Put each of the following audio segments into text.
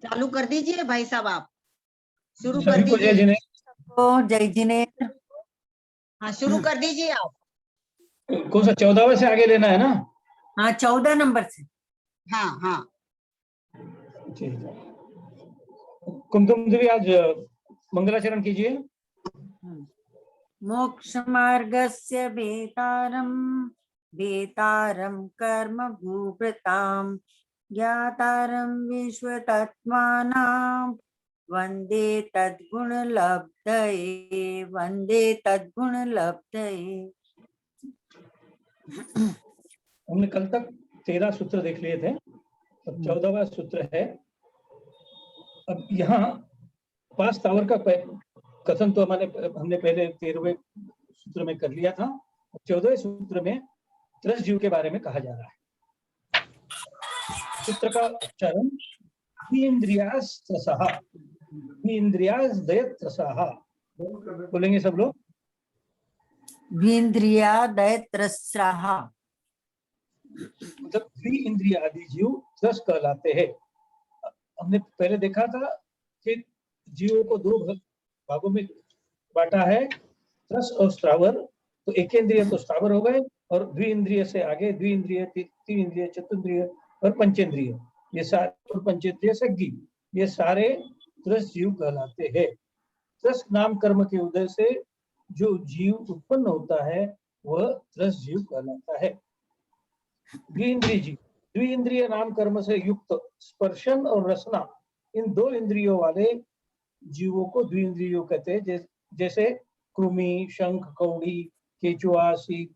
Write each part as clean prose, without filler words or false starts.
चालू कर दीजिए भाई साहब, आप शुरू कर सभी को जय दीजिए। जिनेन्द्र। जय जिनेन्द्र। हाँ, शुरू कर दीजिए आप। कौन सा 14वें से आगे लेना है ना? हाँ, 14 नंबर से। हाँ हाँ। ठीक है। कुमकुम देवी आज मंगलाचरण कीजिए। मोक्ष मार्गस्य वेतारं कर्म भूभृतां ज्ञातारं विश्वतत्त्वानां वन्दे तद्गुणलब्धये। हमने कल तक 13 सूत्र देख लिए थे, अब 14वां सूत्र है। अब यहाँ 5 स्थावर का कथन तो हमने पहले 13वें सूत्र में कर लिया था। 14वें सूत्र में त्रस जीव के बारे में कहा जा रहा है। सूत्र का उच्चारण इंद्रियास्त्रसः, इंद्रियादयत्रसः बोलेंगे सब लोग। द्विन्द्रियादयत्रस्राः मतलब द्वि आदि जीव त्रस कहलाते हैं। हमने पहले देखा था कि जीवों को 2 भागों में बांटा है, त्रस और स्थावर। तो एकेंद्रिय तो स्थावर हो गए, और द्विइंद्रिय से आगे द्विइंद्रिय, त्रिइंद्रिय, चतुर्इंद्रिय और पंचेंद्रिय, ये सारे, और पंचेंद्रिय सज्ञी, ये सारे त्रस जीव कहलाते हैं। त्रस नाम कर्म के उदय से जो जीव उत्पन्न होता है वह त्रस जीव कहलाता है। द्विइंद्रिय जीव, द्विइंद्रिय नाम कर्म से युक्त स्पर्शन और रसना, इन 2 इंद्रियों वाले जीवों को द्विइंद्रियों कहते हैं। जैसे कृमि, शंख, कौड़ी, केचुआ, सीप,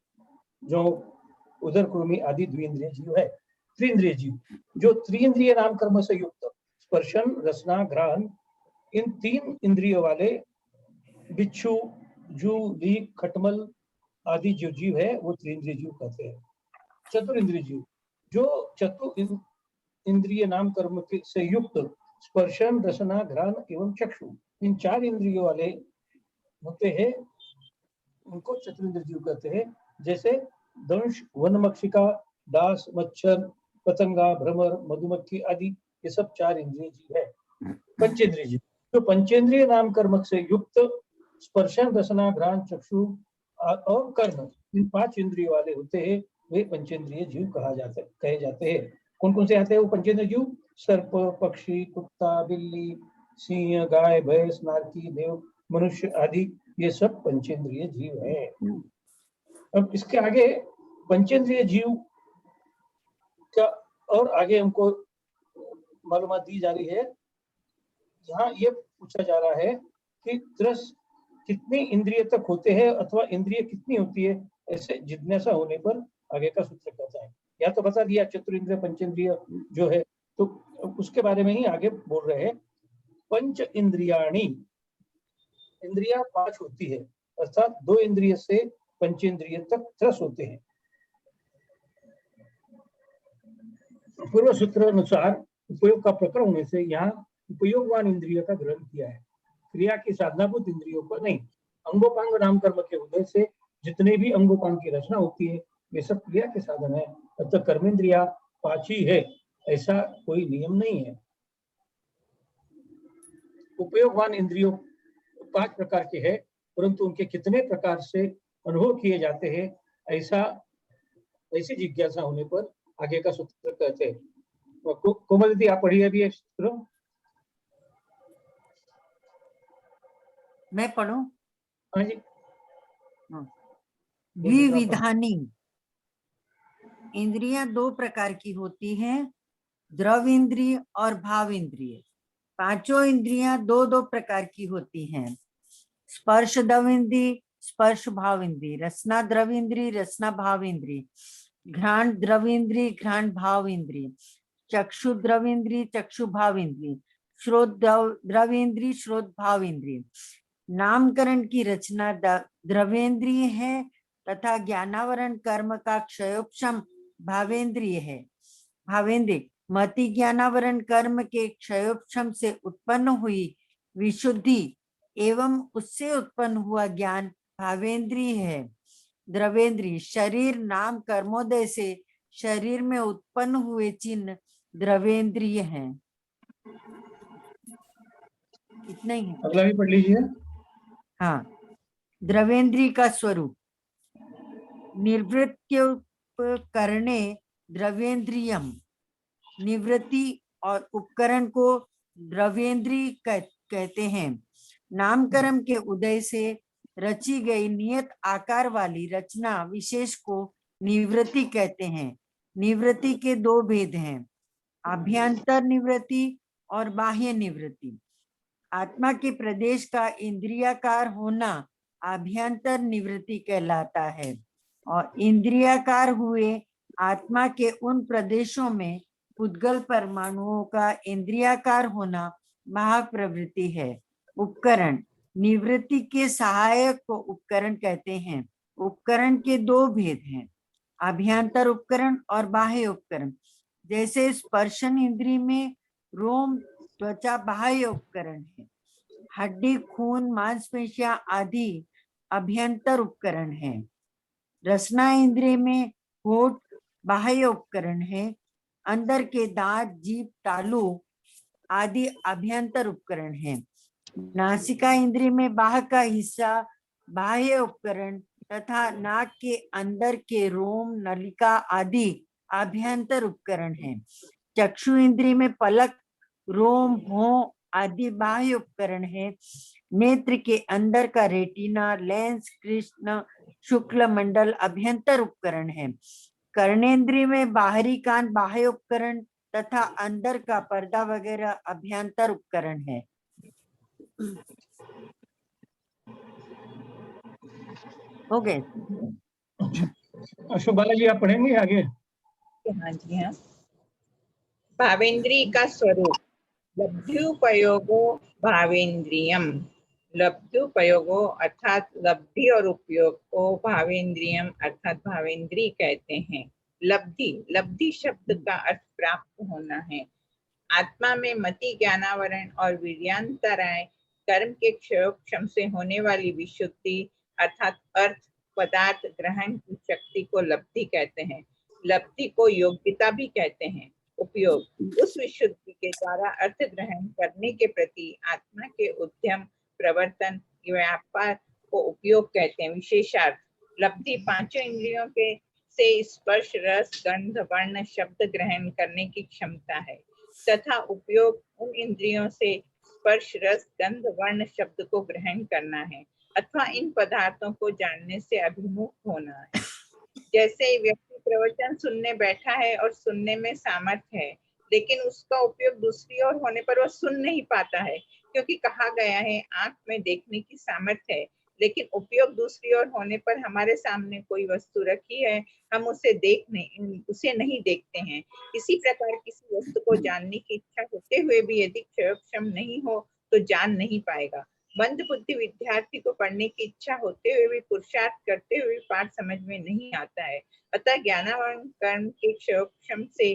जो उदर कृमि आदि द्विइंद्रिय जीव है। त्रिइंद्रिय जीव जो त्रिइंद्रिय नाम कर्म से युक्त स्पर्शन, रसना, घ्राण, इन 3 इंद्रियों वाले बिच्छू, जू, लीक, खटमल आदि जो जीव है वो त्रिइंद्रिय जीव कहते हैं। चतुरिंद्रिय जीव जो इंद्रिय नाम कर्म से युक्त स्पर्शन, रसना, घ्राण एवं चक्षु, इन 4 इंद्रियों वाले होते हैं, उनको चतुरिंद्रिय जीव कहते हैं। जैसे दंश, वनमक्षिका, दास, मच्छर, पतंगा, भ्रमर, मधुमक्खी आदि, ये सब 4 इंद्रिय जीव है। पंचेंद्रिय जीव जो पंचेंद्रिय नाम कर्म से युक्त स्पर्शन, रसना, घ्राण, चक्षु और कर्म, इन 5 इंद्रियों वाले होते हैं, वे पंचेंद्रिय जीव कहे जाते हैं। कौन कौन से आते हैं वो पंचेंद्रिय जीव? सर्प, पक्षी, कुत्ता, बिल्ली, सिंह, गाय, भैंस, नारकी, देव, मनुष्य आदि, ये सब पंचेंद्रिय जीव है। अब इसके आगे पंचेंद्रिय जीव का और आगे हमको मालूमात दी जा रही है। यहाँ ये पूछा जा रहा है कि त्रस कितनी इंद्रिय तक होते हैं अथवा इंद्रिय कितनी होती है, ऐसे जिज्ञासा होने पर आगे का सूत्र कहता है। या तो बता दिया चतुरिंद्रिय पंचेंद्रिय जो है, तो उसके बारे में ही आगे बोल रहे हैं। पंच इंद्रियाणी, इंद्रिया 5 होती है, अर्थात 2 इंद्रिय से पंचेंद्रिय तक त्रस होते हैं। पूर्व सूत्र अनुसार उपयोग का प्रकरण में से यहाँ उपयोगवान इंद्रिय का ग्रहण किया है, क्रिया की साधनाभूत इंद्रियों पर नहीं। अंगोपांग नाम कर्म के उदय से जितने भी अंगोपांग की रचना होती है वे सब क्रिया के साधन है। अतः कर्मेंद्रिया 5 ही है, ऐसा कोई नियम नहीं है। उपयोगवान इंद्रियों 5 प्रकार के हैं, परंतु उनके कितने प्रकार से अनुभव किए जाते हैं, ऐसी जिज्ञासा होने पर आगे का सूत्र कहते हैं। कोमल दीदी आप पढ़िए अभी सूत्र। मैं पढ़ूं? हाँ जी। द्विविधानी, इंद्रियां 2 प्रकार की होती हैं, द्रव इंद्रिय और भाव इंद्रिय। 5 इंद्रियां 2-2 प्रकार की होती हैं, स्पर्श द्रव इंद्रिय, स्पर्श भाव इंद्रिय, रसना द्रव इंद्रिय, रसना भाव इंद्रिय, घ्राण द्रव इंद्रिय, घ्राण भाव इंद्रिय, चक्षु द्रव इंद्रिय, चक्षु भाव इंद्रिय, श्रोत द्रव इंद्रिय, श्रोत भाव इंद्रिय। नामकरण की रचना द्रवेंद्रिय है तथा ज्ञानावरण कर्म का क्षयोपशम भावेंद्रिय है। भावेंद्रिय मति ज्ञानावरण कर्म के क्षयोपशम से उत्पन्न हुई विशुद्धि एवं उससे उत्पन्न हुआ ज्ञान भावेंद्रिय है। द्रवेंद्रिय शरीर नाम कर्मोदय से शरीर में उत्पन्न हुए चिन्ह द्रवेंद्रिय हैं। इतना ही है। अगला भी पढ़ लीजिए। हाँ, द्रवेंद्री का स्वरूप। निर्वृत्योपकरणे द्रव्येंद्रियम। निवृत्ति और उपकरण को द्रव्येंद्री कहते हैं। नामकरण के उदय से रची गई नियत आकार वाली रचना विशेष को निवृत्ति कहते हैं। निवृत्ति के दो भेद हैं, आभ्यंतर निवृत्ति और बाह्य निवृत्ति। आत्मा के प्रदेश का इंद्रियाकार होना आभ्यंतर निवृत्ति कहलाता है और इंद्रियाकार हुए आत्मा के उन प्रदेशों में उद्गल परमाणुओं का इंद्रियाकार होना महाप्रवृत्ति है। उपकरण निवृत्ति के सहायक को उपकरण कहते हैं। उपकरण के दो भेद हैं, आभ्यंतर उपकरण और बाह्य उपकरण। जैसे स्पर्शन इंद्रिय में रोम त्वचा बाह्य उपकरण है, हड्डी खून मांसपेशियां आदि अभ्यंतर उपकरण है। रसना इंद्रिय में होठ बाह्य उपकरण है, अंदर के दांत जीभ तालू आदि अभ्यंतर उपकरण है। नासिका इंद्रिय में बाह्य का हिस्सा बाह्य उपकरण तथा नाक के अंदर के रोम नलिका आदि अभ्यंतर उपकरण है। चक्षु इंद्रिय में पलक रोम भौं आदि बाह्य उपकरण है। नेत्र के अंदर का रेटिना लेंस कृष्ण शुक्ल मंडल अभ्यंतर उपकरण है। कर्णेंद्रिय में बाहरी कान बाह्य उपकरण तथा अंदर का पर्दा वगैरह अभ्यंतर उपकरण है। हो गए। अशोक बालाजी आप पढ़ेंगे आगे? हाँ जी हाँ। भावेंद्री का स्वरूप। लब्ध्युपयोगो भावेंद्रियम। लब्ध्युपयोगो अर्थात लब्धि और उपयोग को भावेंद्रियम अर्थात भावेंद्री कहते हैं। लब्धि लब्धि शब्द का अर्थ प्राप्त होना है। आत्मा में मति ज्ञानावरण और वीर्यांतराय कर्म के क्षयोक्षम से होने वाली विशुद्धि अर्थात अर्थ पदार्थ ग्रहण की शक्ति को लब्धि कहते हैं। लब्धि को योग्यता भी कहते हैं। उपयोग उस विशुद्धि के द्वारा अर्थ ग्रहण करने के प्रति आत्मा के उद्यम प्रवर्तन व्यापार को उपयोग कहते हैं। विशेषार्थ लब्धि पांचों इंद्रियों के से स्पर्श रस गंध वर्ण शब्द ग्रहण करने की क्षमता है तथा उपयोग उन इंद्रियों से स्पर्श रस गंध वर्ण शब्द को ग्रहण करना है अथवा इन पदार्थों को जानने से अभिमुख होना है। जैसे व्यक्ति प्रवचन सुनने बैठा है और सुनने में सामर्थ्य है, लेकिन उसका उपयोग दूसरी ओर होने पर वह सुन नहीं पाता है, क्योंकि कहा गया है आंख में देखने की सामर्थ्य है, लेकिन उपयोग दूसरी ओर होने पर हमारे सामने कोई वस्तु रखी है, हम उसे नहीं देखते हैं। इसी प्रकार किसी वस्तु को जानने की इच्छा होते हुए भी यदि क्षयोक्षम नहीं हो तो जान नहीं पाएगा। मंद बुद्धि विद्यार्थी को पढ़ने की इच्छा होते हुए भी पुरुषार्थ करते हुए पाठ समझ में नहीं आता है। अतः ज्ञानावरण कर्म के क्षयोक्षम से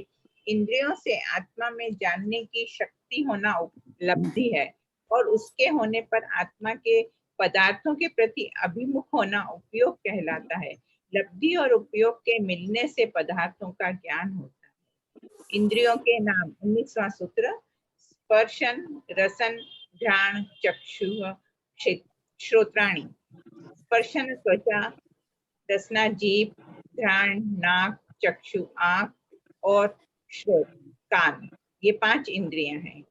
इंद्रियों से आत्मा में जानने की शक्ति होना उपलब्धि है और उसके होने पर आत्मा के पदार्थों के प्रति अभिमुख होना उपयोग कहलाता है। लब्धि और उपयोग के मिलने से पदार्थों का ज्ञान होता है। इंद्रियों के नाम 19वां सूत्र। स्पर्शन रसन घ्राण चक्षुः श्रोत्राणि। स्पर्शन त्वचा, रसना जीभ, घ्राण नाक, चक्षु आंख और श्रोत कान, ये 5 इंद्रियां हैं।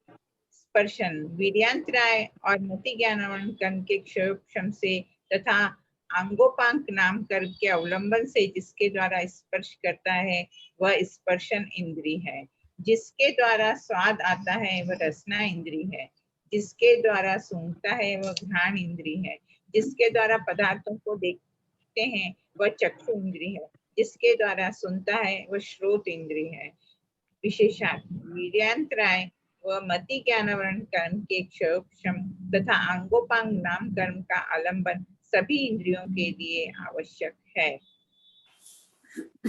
स्पर्शन वीर्यांतराय और मति ज्ञानावरण कर्म के क्षयोक्षम से तथा अंगोपांग नाम कर्म के अवलंबन से जिसके द्वारा स्पर्श करता है वह स्पर्शन इंद्री है। जिसके द्वारा स्वाद आता है वह रसना इंद्री है। जिसके द्वारा सूंघता है वह घ्राण इंद्री है। जिसके द्वारा पदार्थों को देखते हैं वह चक्षु इंद्री है। जिसके द्वारा सुनता है वह श्रोत इंद्री है। विशेषार्थ वीर्यांतराय व मति ज्ञानावरण कर्म के क्षयोक्षम तथा अंगोपांग नाम कर्म का आलंबन सभी इंद्रियों के लिए आवश्यक है।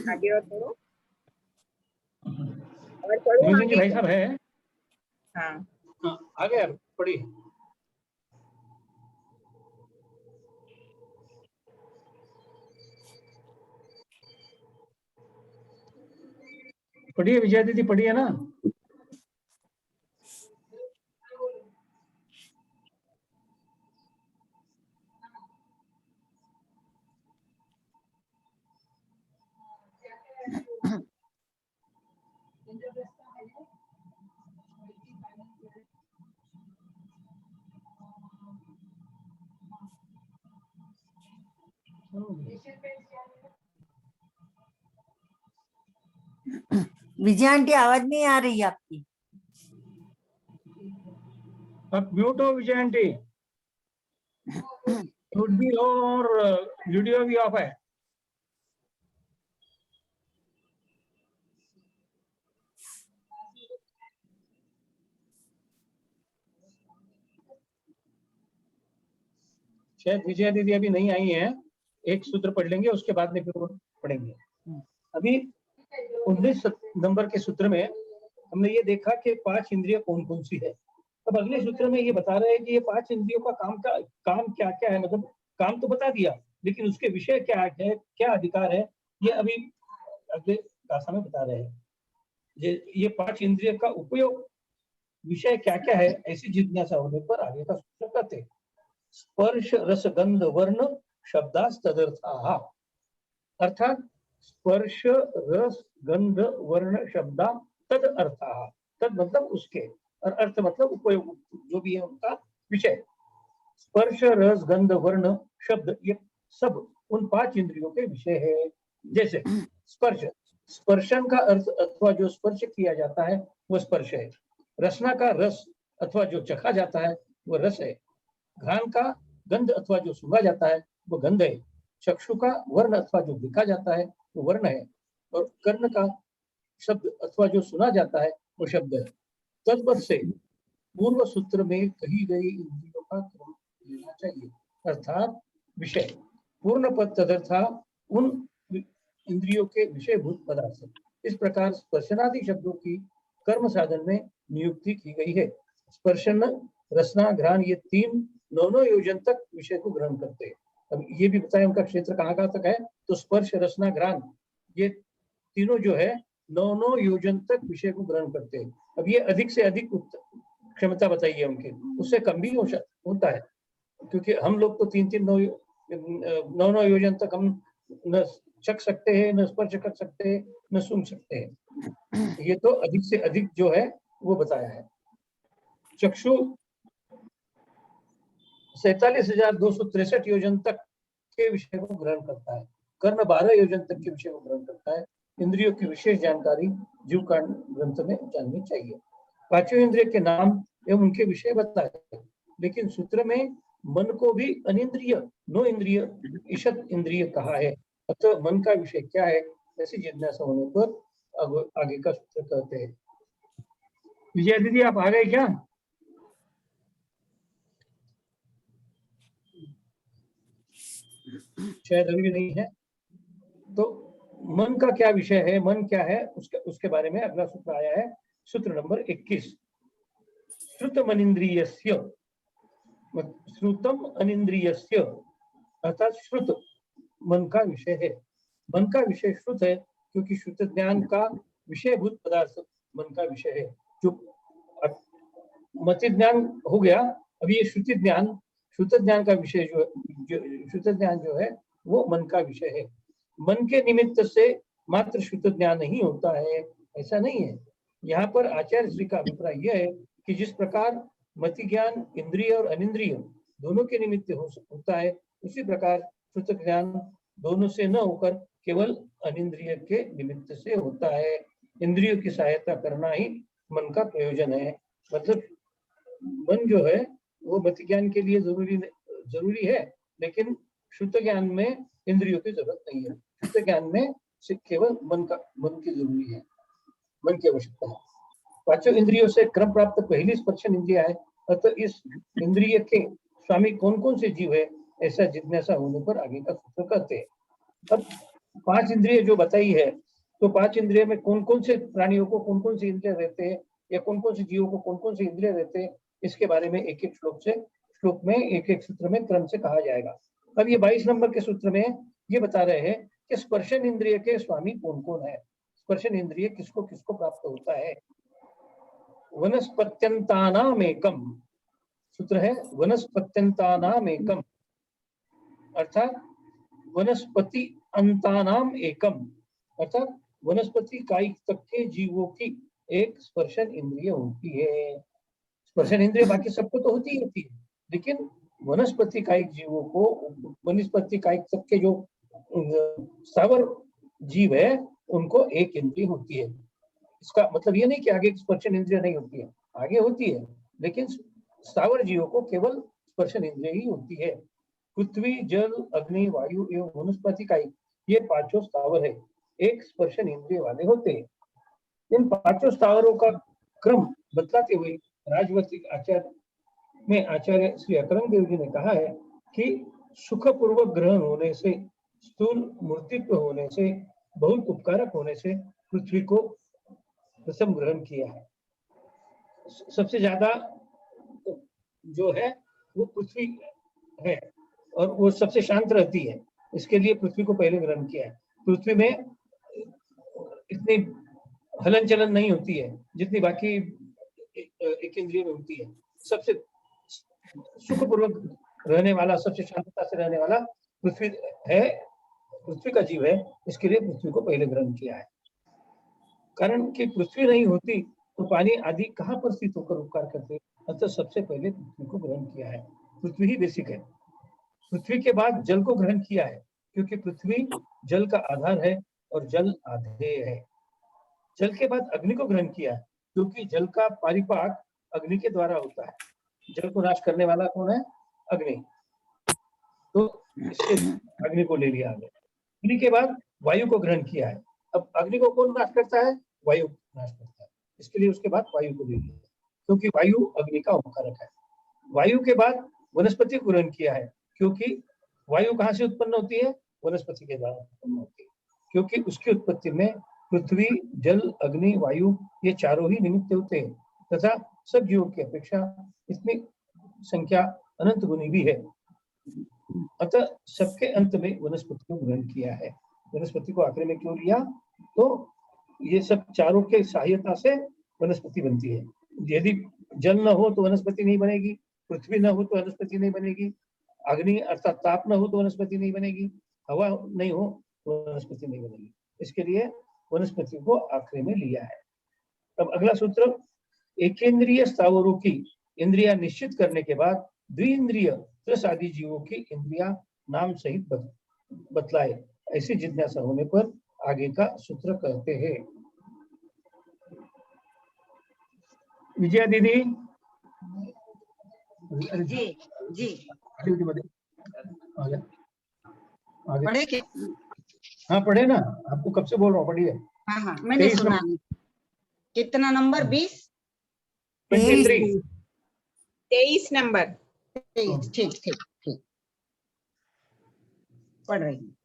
आगे और पढ़ो। और पढ़ो नियोजन जी आगे। भाई साहब है? हाँ हाँ, आगे आप पढ़िए। पढ़िए विजया दीदी, पढ़िए ना। विजय आंटी आवाज नहीं आ रही आपकी। आप म्यूट हो विजय आंटी, म्यूट भी हो और वीडियो भी ऑफ है। शायद विजया दीदी अभी नहीं आई हैं, एक सूत्र पढ़ लेंगे उसके बाद में फिर वो पढ़ेंगे। अभी 19 नंबर के सूत्र में हमने ये देखा कि 5 इंद्रिय कौन कौन सी है। अब अगले सूत्र में ये बता रहे हैं कि ये 5 इंद्रियों का काम क्या क्या है, मतलब काम तो बता दिया लेकिन उसके विषय क्या है, क्या अधिकार है, ये अभी अगले क्लास में बता रहे हैं। ये 5 इंद्रिय का उपयोग विषय क्या क्या है, ऐसी जिज्ञासा होने पर आगे का सूत्र कहते हैं। स्पर्श रस गंध वर्ण शब्दास्तदर्थाः, अर्थात स्पर्श रस गंध वर्ण शब्दा तद अर्थाः, तद मतलब उसके और अर्थ मतलब उपयोग जो भी है उनका विषय। स्पर्श रस गंध वर्ण शब्द ये सब उन 5 इंद्रियों के विषय है। जैसे स्पर्श, स्पर्शन का अर्थ अथवा जो स्पर्श किया जाता है वो स्पर्श है। रसना का रस अथवा जो चखा जाता है वो रस है। घ्राण का गंध अथवा जो सूंघा जाता है वो गंध है। चक्षु का वर्ण अथवा जो देखा जाता है वो वर्ण है। और कर्ण का शब्द अथवा जो सुना जाता है वो शब्द है। तद्वत से पूर्व सूत्र में कही गई इंद्रियों का क्रम लेना चाहिए, अर्थात विषय पूर्ण पद तदर्था उन इंद्रियों के विषयभूत पदार्थ। इस प्रकार स्पर्शनादि शब्दों की कर्म साधन में नियुक्ति की गई है। स्पर्शन रसना घ्राण ये 3 9 योजन तक विषय को ग्रहण करते हैं। अब ये भी बताया उनका क्षेत्र कहाँ तक है, तो स्पर्श रसना घ्राण ये तीनों जो है 9 योजन तक विषय को ग्रहण करते हैं। अब ये अधिक से अधिक क्षमता बताइए उनके, उससे कम भी होता है, क्योंकि हम लोग तो 3 9 योजन तक हम न चख सकते हैं, न स्पर्श कर सकते हैं, न सुन सकते हैं। ये तो अधिक से अधिक जो है वो बताया है। चक्षु 47,263 योजन तक के विषय को ग्रहण करता है। कर्ण 12 योजन तक के विषय को ग्रहण करता है। इंद्रियों की विशेष जानकारी जीव कांड ग्रंथ में जाननी चाहिए। 5 इंद्रिय के नाम एवं उनके विषय बताए, लेकिन सूत्र में मन को भी अनिंद्रिय नो इंद्रिय ईशत इंद्रिय कहा है। अतः मन का विषय क्या है ऐसी जिज्ञासा होने पर आगे का सूत्र कहते हैं। विजय दीदी आप आ गए क्या? शायद अभी भी नहीं है। तो मन का क्या विषय है, मन क्या है, उसके बारे में अगला सूत्र आया है, सूत्र नंबर 21। श्रुतम अनिंद्रियस्य, श्रुतम अनिंद्रियस्य अर्थात श्रुत मन का विषय है। मन का विषय श्रुत है क्योंकि श्रुत ज्ञान का विषयभूत पदार्थ मन का विषय है। जो मति ज्ञान हो गया, अभी ये श्रुति ज्ञान, श्रुत ज्ञान का विषय श्रुत ज्ञान जो है वो मन का विषय है। मन के निमित्त से मात्र श्रुत ज्ञान नहीं होता है, ऐसा नहीं है। यहाँ पर आचार्य श्री का अभिप्राय यह है कि जिस प्रकार मति ज्ञान इंद्रिय और अनिंद्रिय दोनों के निमित्त होता है, उसी प्रकार श्रुत ज्ञान दोनों से न होकर केवल अनिंद्रिय के निमित्त से होता है। इंद्रियों की सहायता करना ही मन का प्रयोजन है। मतलब मन जो है वो मति ज्ञान के लिए जरूरी है, लेकिन शुद्ध ज्ञान में इंद्रियों की जरूरत नहीं है। शुद्ध ज्ञान में केवल मन की जरूरी है, मन की आवश्यकता है। 5 इंद्रियों से क्रम प्राप्त पहली स्पर्शन इंद्रिया है। अतः इस इंद्रिय के स्वामी कौन कौन से जीव है ऐसा जिज्ञासा होने पर आगे का सूत्र कहते हैं। अब 5 इंद्रिय जो बताई है, तो 5 इंद्रिय में कौन कौन से प्राणियों को कौन कौन से इंद्रिय रहते हैं, या कौन कौन से जीवों को कौन कौन से इंद्रिय रहते हैं, इसके बारे में एक एक श्लोक में एक एक सूत्र में क्रम से कहा जाएगा। अब ये 22 नंबर के सूत्र में ये बता रहे हैं कि स्पर्शन इंद्रिय के स्वामी कौन कौन है। स्पर्शन इंद्रिय किसको किसको प्राप्त होता है। वनस्पत्यंतानाम एकम सूत्र है, वनस्पत्यंतानाम एकम अर्थात वनस्पति अंतानाम एकम अर्थात वनस्पति कायिक तक के जीवों की एक स्पर्शन इंद्रिय होती है। स्पर्शन इंद्रिय बाकी सबको तो होती ही होती है, लेकिन वनस्पति कायिक जीवों को, वनस्पति कायिक सबके जो स्थावर जीव है उनको एक इंद्रिय होती है। इसका मतलब ये नहीं कि आगे स्पर्शन इंद्रिय नहीं होती है, आगे होती है, लेकिन स्थावर जीवों को केवल स्पर्शन इंद्रिय ही होती है। पृथ्वी, जल, अग्नि, वायु एवं वनस्पति कायिक, ये पांचों स्थावर है, एक स्पर्शन इंद्रिय वाले होते हैं। इन पांचों स्थावरों का क्रम बतलाते हुए राजवंशिक आचार्य में आचार्य श्री अकरंग देव जी ने कहा है कि सुखपूर्वक ग्रहण होने से, स्थूल मूर्तित्व होने से, बहुत उपकारक होने से पृथ्वी को प्रथम ग्रहण किया है। सबसे ज्यादा जो है वो पृथ्वी है और वो सबसे शांत रहती है, इसके लिए पृथ्वी को पहले ग्रहण किया है। पृथ्वी में इतनी हलन चलन नहीं होती है जितनी बाकी एक इंद्रिय में होती है। सबसे सुखपूर्वक रहने वाला, सबसे शांतता से रहने वाला पृथ्वी है, पृथ्वी का जीव है, इसके लिए पृथ्वी को पहले ग्रहण किया है। कारण कि पृथ्वी नहीं होती तो पानी आदि कहाँ पर स्थित होकर उपकार करते, अतः सबसे पहले पृथ्वी को ग्रहण किया है। पृथ्वी ही बेसिक है। पृथ्वी के बाद जल को ग्रहण किया है, क्योंकि पृथ्वी जल का आधार है और जल आधेय है। जल के बाद अग्नि को ग्रहण किया है, क्योंकि जल का परिपाक अग्नि के द्वारा होता है। जल को नाश करने वाला कौन है? अग्नि। तो इसके अग्नि को ले लिया आगे। अग्नि के बाद वायु को ग्रहण किया है। अब अग्नि को कौन नाश करता है? वायु नाश करता है, इसके लिए उसके बाद वायु को ले लिया, क्योंकि वायु अग्नि का उपकारक है। वायु के बाद वनस्पति को ग्रहण किया है, क्योंकि वायु कहाँ से उत्पन्न होती है? वनस्पति के द्वारा उत्पन्न होती है, क्योंकि उसकी उत्पत्ति में पृथ्वी, जल, अग्नि, वायु ये चारों ही निमित्त होते हैं, तथा सब जीवों की अपेक्षा इतनी संख्या अनंत गुनी भी है। अतः सबके अंत में वनस्पति को ग्रहण किया है। वनस्पति को आखिर में क्यों लिया? तो ये सब चारों के सहायता से वनस्पति बनती है। यदि जल न हो तो वनस्पति नहीं बनेगी, पृथ्वी न हो तो वनस्पति नहीं बनेगी, अग्नि अर्थात ताप न हो तो वनस्पति नहीं बनेगी, हवा नहीं हो तो वनस्पति नहीं बनेगी। इसके लिए वनस्पति को आखिरी में लिया है। अब अगला सूत्र, एकेंद्रिय स्थावरों की इंद्रिया निश्चित करने के बाद द्विइंद्रिय रस आदि जीवों की इंद्रिया नाम सहित बतलाए, ऐसी जिज्ञासा होने पर आगे का सूत्र कहते हैं। विजया दीदी जी जी आगे पढ़े के? हाँ पढ़े ना, आपको कब से बोल रहा हूँ, पढ़िए। हाँ हाँ मैंने सुना। कितना नंबर? 20? 23। 23 नंबर। ठीक ठीक ठीक ठीक, पढ़ रही हूँ।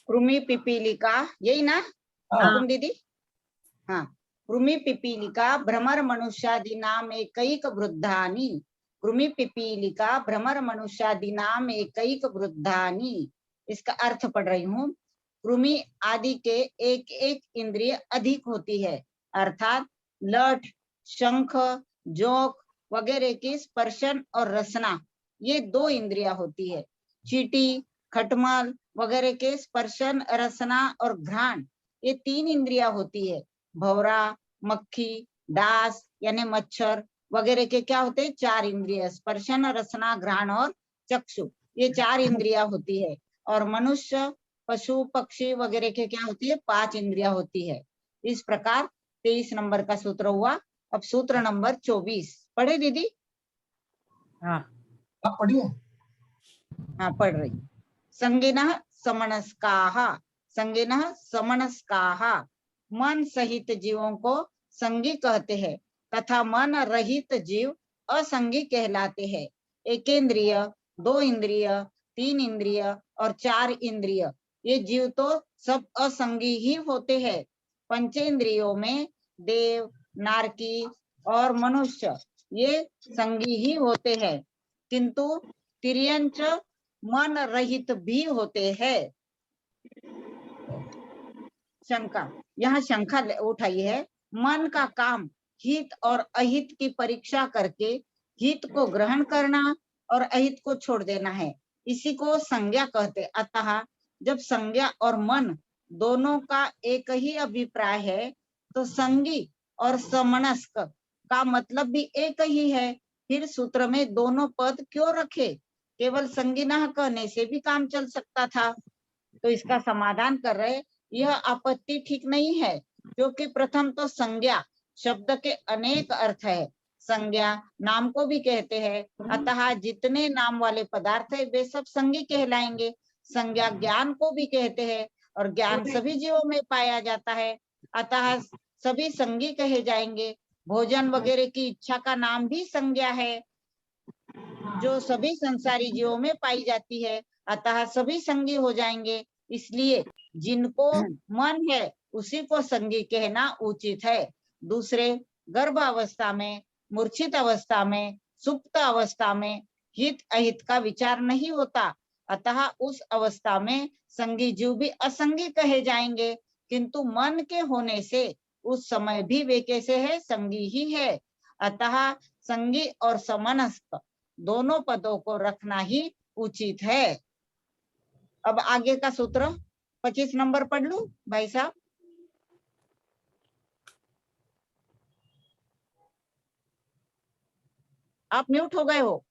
कृमि पिपीलिका, यही ना हाँ। दीदी? हाँ, कृमि पिपीलिका भ्रमर मनुष्यादीनाम एकैक वृद्धानि, कृमि पिपीलिका भ्रमर मनुष्यादीनाम एकैक वृद्धानि। इसका अर्थ पढ़ रही हूँ। कृमि आदि के एक एक इंद्रिय अधिक होती है, अर्थात लठ, शंख, जोक वगैरह की स्पर्शन और रसना, ये 2 इंद्रिया होती है। चींटी, खटमल वगैरह के स्पर्शन, रसना और घ्राण, ये 3 इंद्रिया होती है। भौरा, मक्खी, डास यानी मच्छर वगैरह के क्या होते हैं? 4 इंद्रिय, स्पर्शन, रसना, घ्राण और चक्षु, ये 4 इंद्रिया होती है। और मनुष्य, पशु, पक्षी वगैरह के क्या होती है? 5 इंद्रिया होती है। इस प्रकार 23 नंबर का सूत्र हुआ। अब सूत्र नंबर 24 पढ़े दीदी? हाँ आप पढ़िए। हाँ पढ़ रही। संगिनः समनस्काः, संगिनः समनस्काः, मन सहित जीवों को संगी कहते हैं, तथा मन रहित जीव असंगी कहलाते हैं। एकेंद्रिय, 2 इंद्रिय, 3 इंद्रिय और 4 इंद्रिय, ये जीव तो सब असंगी ही होते हैं। पंचेंद्रियों में देव, नारकी और मनुष्य ये संगी ही होते हैं, किंतु तिर्यंच मन रहित भी होते हैं। शंका, यहाँ शंका उठाई है। मन का काम हित और अहित की परीक्षा करके हित को ग्रहण करना और अहित को छोड़ देना है, इसी को संज्ञा कहते। अतः जब संज्ञा और मन दोनों का एक ही अभिप्राय है तो संगी और समनस्क का मतलब भी एक ही है। फिर सूत्र में दोनों पद क्यों रखे? केवल संज्ञा कहने से भी काम चल सकता था। तो इसका समाधान कर रहे, यह आपत्ति ठीक नहीं है, क्योंकि प्रथम तो संज्ञा शब्द के अनेक अर्थ है। संज्ञा नाम को भी कहते हैं, अतः जितने नाम वाले पदार्थ है वे सब संज्ञा कहलाएंगे। संज्ञा ज्ञान को भी कहते हैं और ज्ञान सभी जीवों में पाया जाता है, अतः सभी संज्ञा कहे जाएंगे। भोजन वगैरह की इच्छा का नाम भी संज्ञा है, जो सभी संसारी जीवों में पाई जाती है, अतः सभी संगी हो जाएंगे। इसलिए जिनको मन है उसी को संगी कहना उचित है। दूसरे गर्भ अवस्था में, मूर्छित अवस्था में, सुप्त अवस्था में हित अहित का विचार नहीं होता, अतः उस अवस्था में संगी जीव भी असंगी कहे जाएंगे। किंतु मन के होने से उस समय भी वे कैसे है? संगी ही है। अतः संगी और समनस्क दोनों पदों को रखना ही उचित है। अब आगे का सूत्र 25 नंबर पढ़ लूं भाई साहब। आप म्यूट हो गए हो,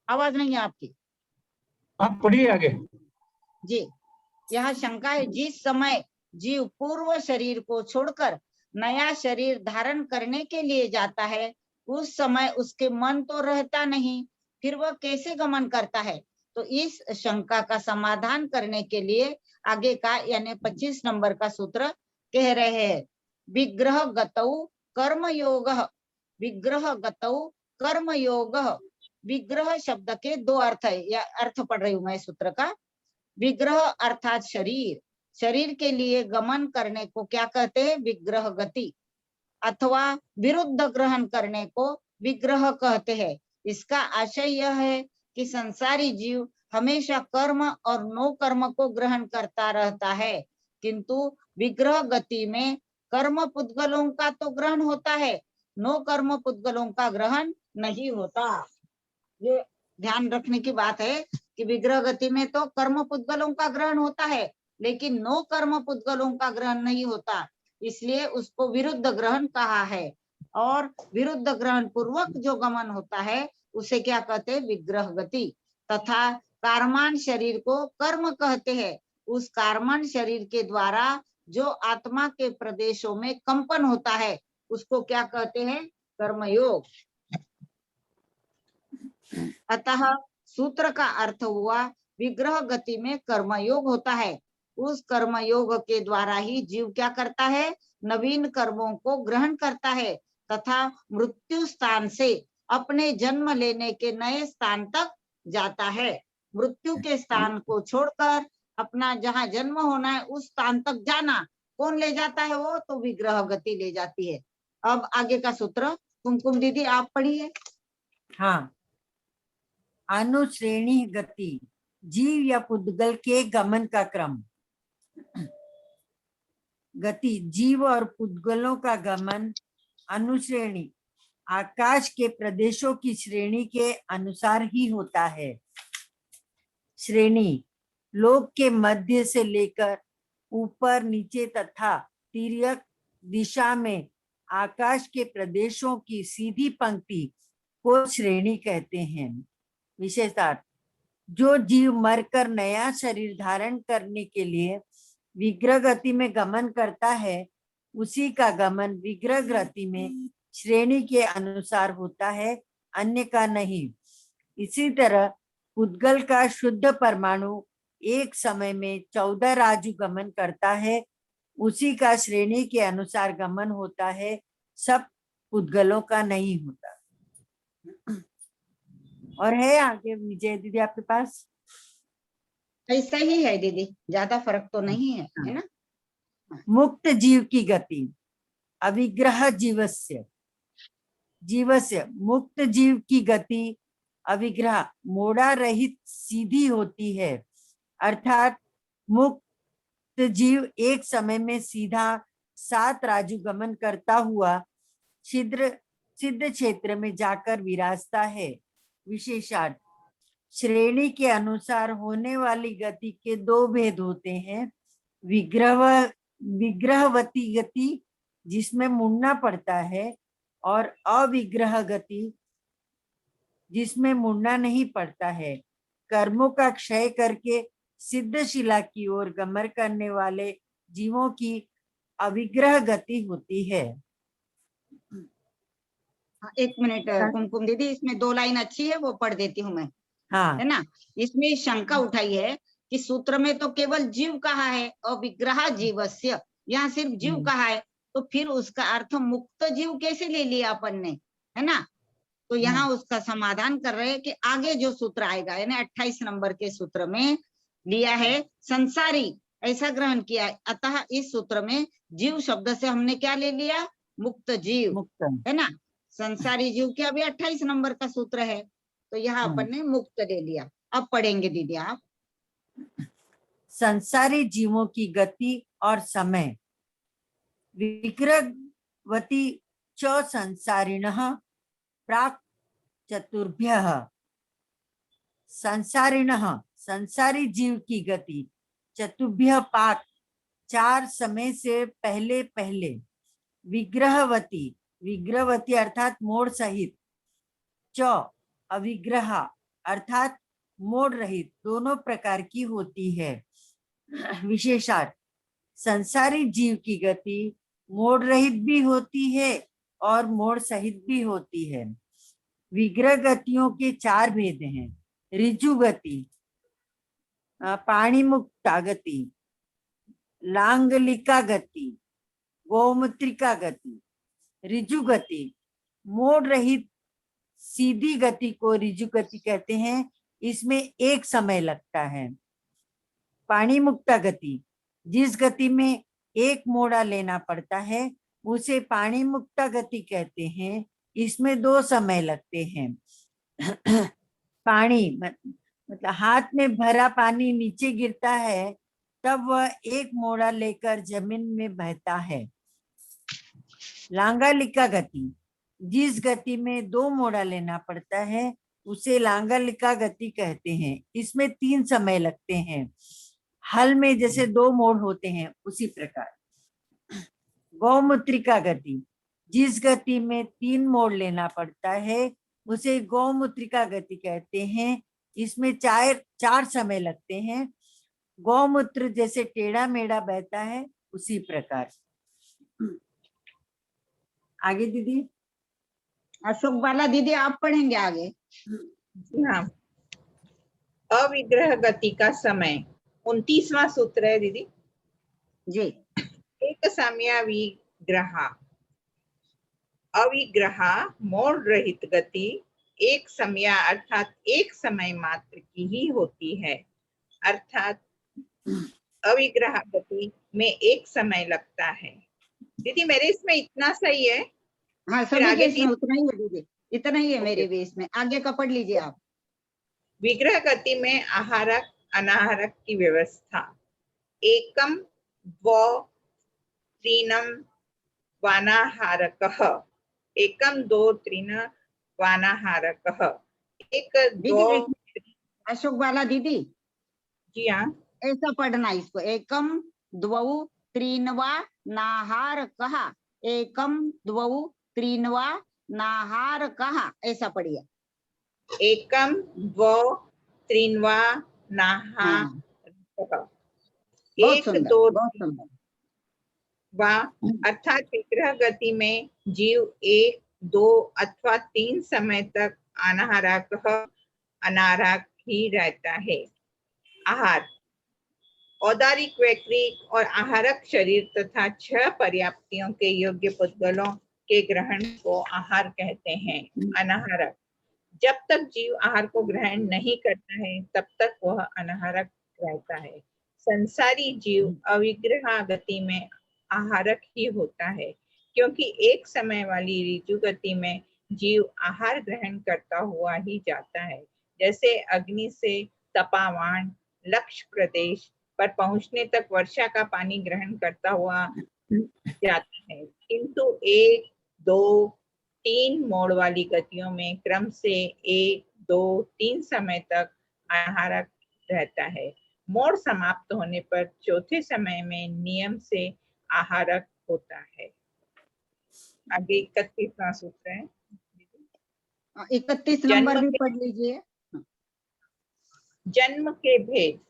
आवाज नहीं है आपकी। आप पढ़िए आगे। जी, यह शंका है, जिस समय जीव पूर्व शरीर को छोड़कर नया शरीर धारण करने के लिए जाता है, उस समय उसके मन तो रहता नहीं, फिर वह कैसे गमन करता है? तो इस शंका का समाधान करने के लिए आगे का यानी 25 नंबर का सूत्र कह रहे हैं, विग्रह गतौ कर्मयोग। विग्रह गतौ कर्मयोग। विग्रह शब्द के दो अर्थ है, या अर्थ पढ़ रही हूं मैं सूत्र का। विग्रह अर्थात शरीर, शरीर के लिए गमन करने को क्या कहते हैं? विग्रह गति, अथवा विरुद्ध ग्रहण करने को विग्रह कहते हैं। इसका आशय यह है कि संसारी जीव हमेशा कर्म और नो कर्म को ग्रहण करता रहता है, किंतु विग्रह गति में कर्म पुद्गलों का तो ग्रहण होता है, नो कर्म पुद्गलों का ग्रहण नहीं होता। ये ध्यान रखने की बात है कि विग्रह गति में तो कर्म पुद्गलों का ग्रहण होता है, लेकिन नो कर्म पुद्गलों का ग्रहण नहीं होता, इसलिए उसको विरुद्ध ग्रहण कहा है। और विरुद्ध ग्रहण पूर्वक जो गमन होता है उसे क्या कहते हैं? विग्रह गति। तथा कार्मान शरीर को कर्म कहते हैं। उस कार्मन शरीर के द्वारा जो आत्मा के प्रदेशों में कंपन होता है उसको क्या कहते हैं? कर्मयोग। अतः सूत्र का अर्थ हुआ, विग्रह गति में कर्मयोग होता है। उस कर्मयोग के द्वारा ही जीव क्या करता है? नवीन कर्मों को ग्रहण करता है तथा मृत्यु स्थान से अपने जन्म लेने के नए स्थान तक जाता है। मृत्यु के स्थान को छोड़कर अपना जहाँ जन्म होना है उस स्थान तक जाना कौन ले जाता है? वो तो विग्रह गति ले जाती है। अब आगे का सूत्र कुमकुम दीदी आप पढ़िए। हाँ, अनुश्रेणी गति, जीव या पुद्गल के गमन का क्रम। गति, जीव और पुद्गलों का गमन अनुश्रेणी आकाश के प्रदेशों की श्रेणी के अनुसार ही होता है। श्रेणी लोक के मध्य से लेकर ऊपर नीचे तथा तिर्यक दिशा में आकाश के प्रदेशों की सीधी पंक्ति को श्रेणी कहते हैं। विशेषार्थ, जो जीव मरकर नया शरीर धारण करने के लिए विग्रह गति में गमन करता है, उसी का गमन विग्रह गति में श्रेणी के अनुसार होता है, अन्य का नहीं। इसी तरह पुद्गल का शुद्ध परमाणु एक समय में 14 राजु गमन करता है, उसी का श्रेणी के अनुसार गमन होता है, सब पुद्गलों का नहीं होता। और है आगे विजय दीदी आपके पास? ऐसा ही है दीदी, ज्यादा फर्क तो नहीं है, है ना? मुक्त जीव की गति, अविग्रह जीवस्य। जीवस्य मुक्त जीव की गति अविग्रह मोड़ा रहित सीधी होती है, अर्थात मुक्त जीव एक समय में सीधा 7 राजु गमन करता हुआ छिद्र सिद्ध क्षेत्र में जाकर विराजता है। विशेषार्थ, श्रेणी के अनुसार होने वाली गति के दो भेद होते हैं। विग्रहवती गति, जिसमें मुड़ना पड़ता है, और अविग्रह गति, जिसमें मुड़ना नहीं पड़ता है। कर्मों का क्षय करके सिद्ध शिला की ओर गमन करने वाले जीवों की अविग्रह गति होती है। एक मिनट कुमकुम दीदी, इसमें 2 लाइन अच्छी है, वो पढ़ देती हूँ मैं, हाँ, है ना। इसमें शंका उठाई है कि सूत्र में तो केवल जीव कहा है, अविग्रह जीवस्य, यहाँ सिर्फ जीव कहा है, तो फिर उसका अर्थ मुक्त जीव कैसे ले लिया अपन ने, है ना। तो यहाँ उसका समाधान कर रहे हैं कि आगे जो सूत्र आएगा, यानी 28 नंबर के सूत्र में लिया है संसारी, ऐसा ग्रहण किया है। अतः इस सूत्र में जीव शब्द से हमने क्या ले लिया, मुक्त जीव, मुक्त। है ना। संसारी जीव के अभी 28 नंबर का सूत्र है, तो यहाँ अपन ने मुक्त ले लिया। अब पढ़ेंगे दीदी आप। संसारी जीवों की गति और समय। विग्रहवती च संसारिणः प्राक् चतुर्भ्यः। संसारिणः, संसारी जीव की गति, चतुर्भ्य पाक, 4 समय से पहले पहले। विग्रहवती, विग्रहवती अर्थात मोड़ सहित, च अविग्रह अर्थात मोड़ रहित, दोनों प्रकार की होती है। विशेषार्थ, संसारी जीव की गति मोड़ रहित भी होती है और मोड़ सहित भी होती है। विग्रह गतियों के 4 भेद हैं। ऋजु गति, पाणिमुक्ता गति, लांगलिका गति, गोमूत्रिका गति। ऋजु गति, मोड़ रहित सीधी गति को ऋजु गति कहते हैं, इसमें एक समय लगता है। पाणिमुक्ता गति, जिस गति में एक मोड़ा लेना पड़ता है, उसे पाणिमुक्ता गति कहते हैं, इसमें 2 समय लगते हैं। पानी मतलब हाथ में भरा पानी नीचे गिरता है, तब वह एक मोड़ा लेकर जमीन में बहता है। लांगालिका गति, जिस गति में 2 मोड़ा लेना पड़ता है, उसे लांगालिका गति कहते हैं, इसमें 3 समय लगते हैं। हल में जैसे 2 मोड़ होते हैं, उसी प्रकार। गौमूत्रिका गति, जिस गति में 3 मोड़ लेना पड़ता है, उसे गौमूत्रिका गति कहते हैं, इसमें 4 समय लगते हैं। गौमूत्र जैसे टेढ़ा मेढ़ा बहता है, उसी प्रकार। आगे दीदी। अशोक बाला दीदी आप पढ़ेंगे आगे। जी हाँ, अविग्रह गति का समय 29वां सूत्र है दीदी। जी। एक साम्या विग्रह, अविग्रह मोड़ रहित गति एक समया अर्थात एक समय मात्र की ही होती है। अर्थात अविग्रह गति में एक समय लगता है। दीदी मेरे इसमें इतना सही है? हाँ, फिर सभी आगे के इसमें उतना ही है दीदी, इतना ही है मेरे भी इसमें। आगे का पढ़ लीजिए आप। विग्रह गति में आहारक अनाहारक की व्यवस्था। एकम द्वौ त्रीणम वानाहारकः। एकम दो त्रीण वानाहारकः। एक दो। दीदी अशोक बाला दीदी, जी हाँ, ऐसा पढ़ना इसको। एकम द्वौ त्रीन्वा नाहारकः, एकम द्वौ त्रीन्वा नाहारकः, ऐसा पढ़िए। एकम द्वौ त्रीण्वा नाहारकः। बहुत एक सुंदर, दो बहुत सुंदर। वा अर्थात विग्रह गति में जीव 1, 2 अथवा 3 समय तक अनाहारक अनाहारक ही रहता है। आहार, औदारिक वैक्रिक और आहारक शरीर तथा 6 पर्याप्तियों के योग्य पुद्गलों के ग्रहण को आहार कहते हैं। अनाहारक, जब तक जीव आहार को ग्रहण नहीं करता है, तब तक वह अनाहारक रहता है। संसारी जीव अविग्रह गति में आहारक ही होता है, क्योंकि एक समय वाली ऋजु गति में जीव आहार ग्रहण करता हुआ ही जाता है। जैसे अग्नि से तपावान लक्ष्य प्रदेश पर पहुंचने तक वर्षा का पानी ग्रहण करता हुआ जाता है, किंतु 1, 2, 3 मोड़ वाली गतियों में क्रम से 1, 2, 3 समय तक आहारक रहता है। मोड़ समाप्त होने पर चौथे समय में नियम से आहारक होता है। आगे 31वां सूत्र है। 31 जन्म नंबर भी के- पढ़ लीजिए। जन्म के भेद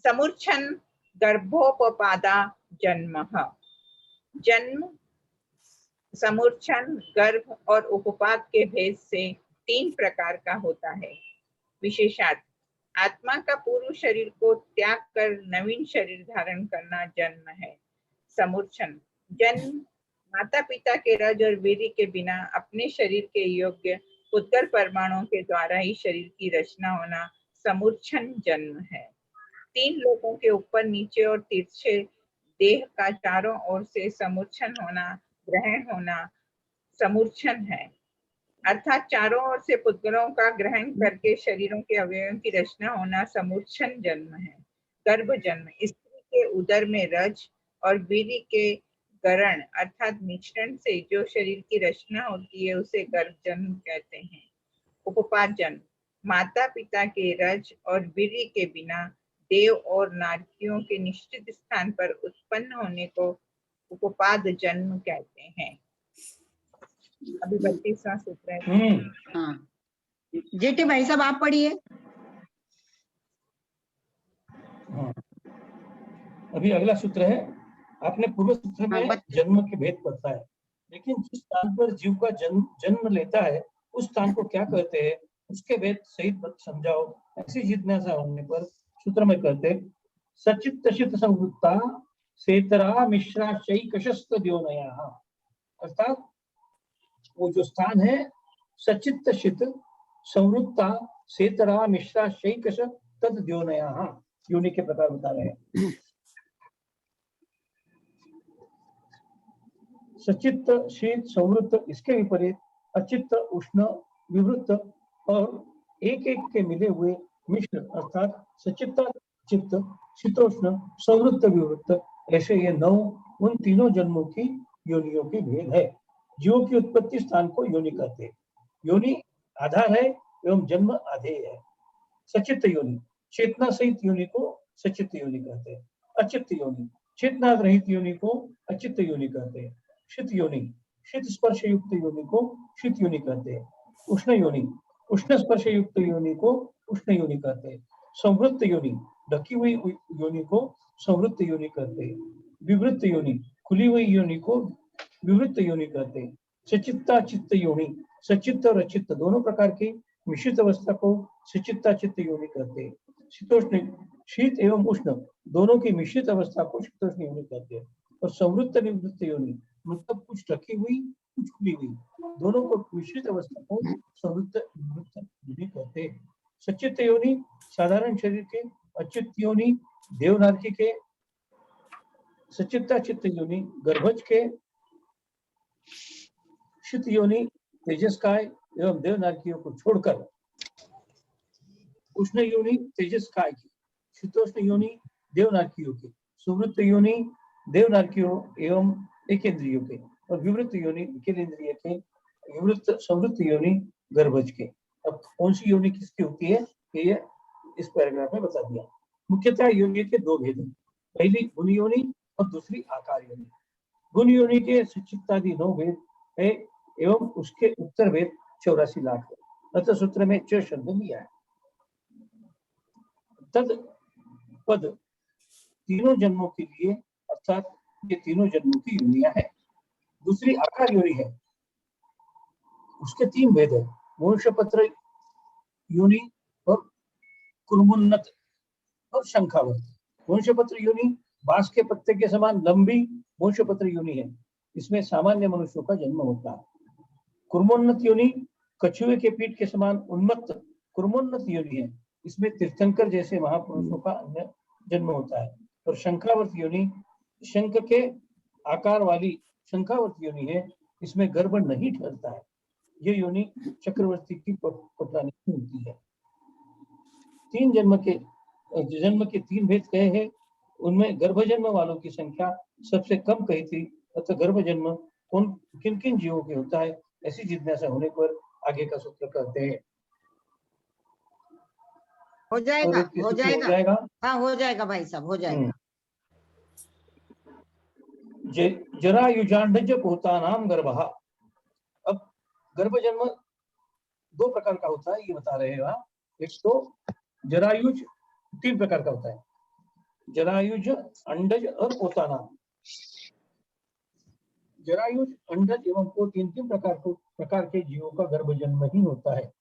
समुच्चन गर्भोपपादा जन्म। जन्म, समुच्चन, गर्भ और उपपाद के भेद से 3 प्रकार का होता है। विशेषात आत्मा का पूर्व शरीर को त्याग कर नवीन शरीर धारण करना जन्म है। समुच्चन, जन्म माता पिता के रज और वीर्य के बिना अपने शरीर के योग्य उद्गर परमाणुओं के द्वारा ही शरीर की रचना होना समुच्चन जन्म है। 3 लोकों के ऊपर, नीचे और तिरछे देह का चारों ओर से समुच्चन होना, ग्रहण होना समुच्चन है। अर्थात चारों ओर से पुद्गलों का ग्रहण करके शरीरों के अवयवों की रचना होना समुच्चन जन्म है। गर्भ जन्म, स्त्री के उदर में रज और वीर्य के गरण अर्थात मिश्रण से जो शरीर की रचना होती है उसे गर्भ जन्म कहते हैं। उपपाद जन्म, माता पिता के रज और वीर्य के बिना देव और नारकियों के निश्चित स्थान पर उत्पन्न होने को उपपाद जन्म कहते हैं। अभी 32वां सूत्र है। हाँ, जेठी भाई साहब आप पढ़िए। हाँ। अभी अगला सूत्र है। आपने पूर्व सूत्र में हाँ, जन्म के भेद बताया, लेकिन जिस स्थान पर जीव का जन्म लेता है उस स्थान को क्या कहते हैं उसके भेद सहित समझाओ। ऐसी जिज्ञासा होने पर सूत्र में कहते सचित्तशित संवृत्ता सेतरा मिश्रा शैकशस्त द्योनया। अर्थात वो जो स्थान है सचित्तशित संवृत्ता सेतरा मिश्रा शैकश तद द्योनया, योनि के प्रकार बता रहे हैं। सचित्त शीत संवृत्त, इसके विपरीत अचित्त उष्ण विवृत्त और एक एक के मिले हुए मिश्र अर्थात सचित्त चित्त शीतोष्ण संवृत्त विवृत्त, ऐसे ये 9 उन तीनों जन्मों की योनियों के भेद है। जीवों की उत्पत्ति स्थान को योनि कहते हैं। योनि आधार है एवं जन्म आधेय है। सचित्त योनि, चेतना सहित योनि को सचित्त योनि कहते हैं। अचित्त योनि, चेतना रहित योनि को अचित्त योनि कहते हैं। शीत योनि, शीत स्पर्श युक्त योनि को शीत योनि कहते हैं। उष्ण योनि, उष्ण स्पर्श युक्त योनि को उष्ण योनि कहते हैं। संवृत्त योनि, ढकी हुई योनि को संवृत्त योनि कहते हैं। विवृत्त योनि, खुली हुई योनि को विवृत्त योनि कहते हैं। सचित्ता चित्त योनि, सचित्त और अचित्त दोनों प्रकार की मिश्रित अवस्था को सचित्ता चित्त योनि कहते हैं। शीतोष्ण, शीत एवं उष्ण दोनों की मिश्रित अवस्था को शीतोष्ण योनि कहते हैं। और संवृत्त निवृत्त योनि, मतलब कुछ रखी हुई कुछ खुली हुई, दोनों को मिश्रित अवस्था को संवृत्त निवृत्त योनि कहते हैं। सचित्त योनि साधारण शरीर के, अचित्त योनि देवनारकी के, सचित्ता चित्त योनि गर्भज के, शीत योनि तेजस्काय एवं देवनारकियों को छोड़कर उष्ण योनि तेजस्काय की, शीतोष्ण योनि देवनारकियों की, सुवृत्त योनि देवनारकियों एवं एकेंद्रियों के, और विवृत्त योनि विकेंद्रिय के, विवृत्त संवृत्त योनि गर्भज के। अब कौन सी योनि किसकी होती है ये इस पैराग्राफ में बता दिया। मुख्यतः योनि के 2 भेद हैं, पहली गुण योनि और दूसरी आकार योनि। गुण योनि के सचित्तादि 9 भेद है एवं उसके उत्तर भेद 84 लाख है। अतः सूत्र में 6 शब्द दिया है। तद पद तीनों जन्मों के लिए, अर्थात ये तीनों जन्मों की योनियां है। दूसरी आकार योनि है, उसके 3 भेद है, वंशपत्र योनि और कुर्मुन्नत और शंखावत। वंशपत्र योनि बांस के पत्ते के समान लंबी वंशपत्र योनि है, इसमें सामान्य मनुष्यों का जन्म होता है। कुर्मोन्नत योनि कछुए के पीठ के समान उन्मत्त कुर्मोन्नत योनि है, इसमें तीर्थंकर जैसे महापुरुषों का अन्य जन्म होता है। और शंखावर्त योनि शंख के आकार वाली शंखावर्त योनि है, इसमें गर्भ नहीं ठहरता है। ये योनि चक्रवर्ती की पौत्राणिक होती है। 3 जन्म के 3 भेद कहे हैं, उनमें गर्भ जन्म वालों की संख्या सबसे कम कही थी, अतः गर्भ जन्म कौन किन किन जीवों के होता है, ऐसी जिज्ञासा होने पर आगे का सूत्र कहते हैं। हो जाएगा, और हो सूत्र जाएगा। हो जाएगा। हाँ हो जाएगा भाई साहब, हो जाएगा। जरायुजांडज पोतानाम गर्भः। अब गर्भ जन्म दो प्रकार का होता है, ये बता रहे हैं आप। एक तो जरायुज 3 प्रकार का होता है, जरायुज, अंडज और पोतानाम। जरायुज, अंडज एवं पोत, 3 प्रकार के जीवों का गर्भ जन्म ही होता है।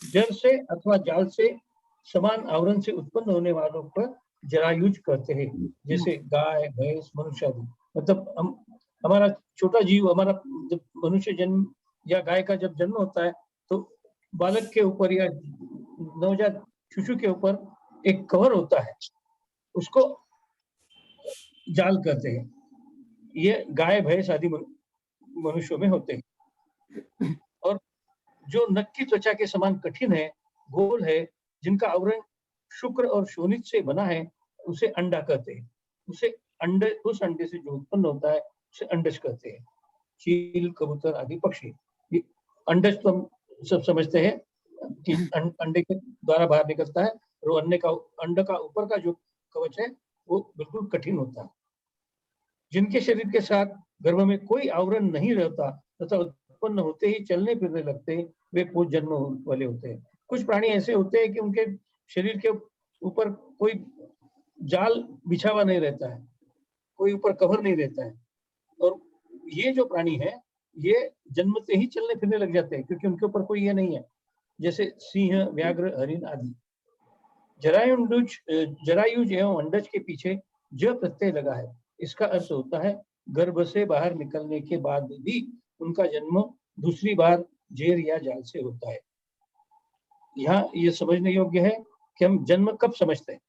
जल से अथवा जाल से समान आवरण से उत्पन्न होने वालों पर जरायुज कहते हैं, जैसे गाय, भैंस, मनुष्य आदि। मतलब हमारा छोटा जीव, हमारा जब मनुष्य जन्म या गाय का जब जन्म होता है तो बालक के ऊपर या नवजात शिशु के ऊपर एक कवर होता है, उसको जाल कहते हैं। ये गाय, भैंस आदि मनुष्यों में होते हैं। और जो नख की त्वचा के समान कठिन है, गोल है, जिनका आवरण शुक्र और शोणित से बना है, उसे अंडा कहते हैं। उस अंडे से जो उत्पन्न होता है उसे अंडज कहते हैं। चील, कबूतर आदि पक्षी, अंडज तो हम सब समझते हैं कि अंडे के द्वारा बाहर निकलता है, और अंडे का ऊपर का जो कवच है वो बिल्कुल कठिन होता है। जिनके शरीर के साथ गर्भ में कोई आवरण नहीं रहता तथा उत्पन्न होते ही चलने फिरने लगते हैं, वे पोत जन्म वाले होते हैं। कुछ प्राणी ऐसे होते हैं कि उनके शरीर के ऊपर कोई जाल बिछा हुआ नहीं रहता है, कोई ऊपर कवर नहीं रहता है, और ये जो प्राणी है ये जन्मते ही चलने फिरने लग जाते हैं, क्योंकि उनके ऊपर कोई ये नहीं है, जैसे सिंह, व्याघ्र, हरिण आदि। जरायुज एवं अंडज के पीछे ज प्रत्यय लगा है। इसका अर्थ होता है गर्भ से बाहर निकलने के बाद भी उनका जन्म दूसरी बार जेर या जाल से होता है। यहाँ ये समझने योग्य है कि हम जन्म कब समझते हैं।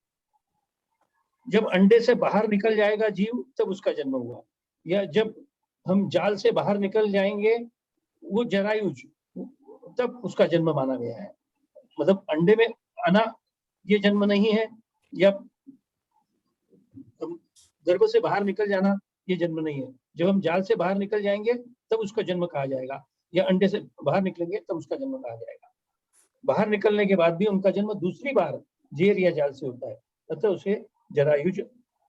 जब अंडे से बाहर निकल जाएगा जीव तब उसका जन्म हुआ, या जब हम जाल से बाहर निकल जाएंगे वो जरायुज, तब उसका जन्म माना गया है। मतलब अंडे में आना ये जन्म नहीं है, या गर्भ से बाहर निकल जाना ये जन्म नहीं है। जब हम जाल से बाहर निकल जाएंगे तब उसका जन्म कहा जाएगा, या अंडे से बाहर निकलेंगे तब उसका जन्म कहा जाएगा। बाहर निकलने के बाद भी उनका जन्म दूसरी बार जेर या जाल से होता है, अतः उसे जरायुज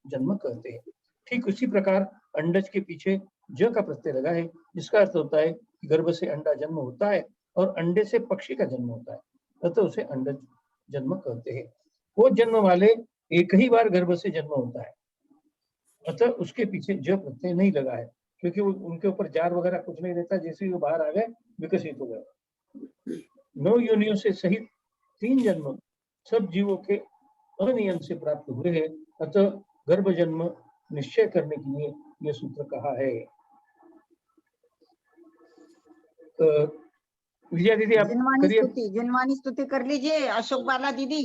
जन्म कहते हैं। ठीक उसी प्रकार अंडज के पीछे ज का प्रत्यय लगा है, जिसका अर्थ होता है कि गर्भ से अंडा जन्म होता है और अंडे से पक्षी का जन्म होता है, अतः उसे अंडज जन्म कहते हैं। वो जन्म वाले एक ही बार गर्भ से जन्म होता है, अतः उसके पीछे ज प्रत्यय नहीं लगा है, क्योंकि उनके ऊपर जार वगैरह कुछ नहीं रहता, जैसे ही वो बाहर आ गए विकसित हो गए। 9 योनियों से सहित 3 जन्म सब जीवों के अनियम से प्राप्त हुए हैं, अतः गर्भ जन्म निश्चय करने के लिए यह सूत्र कहा है। विजया दीदी आप करिए। जिनवानी स्तुति कर लीजिए अशोक बाला दीदी।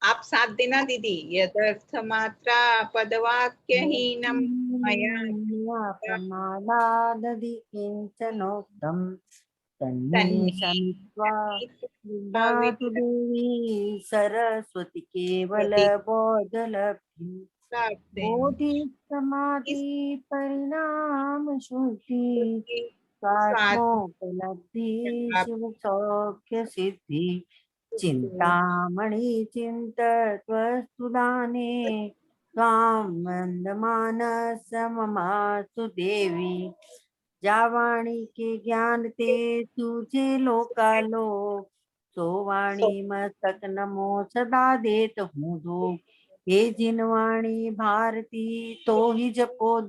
आप साथ देना दीदी। यदर्थ मात्रा पदवाक्यहीनम मया प्रमादादधि किंचनोक्तम तन्मे समित्वा विद्यातु देवी सरस्वती केवल बोधलब्धि बोधि समाधि परिणाम शुद्धि स्वात्मोपलब्धि शिव सौख्य सिद्धि चिंतामणि चिंतत्वस्तु दाने त्वां वन्दमानस ममास्तु देवी जावाणी के ज्ञान ते तुझे लोकालोक सो वाणी मस्तक नमो सदा देत हूँ धूप हे जिनवाणी भारती तो ही जपो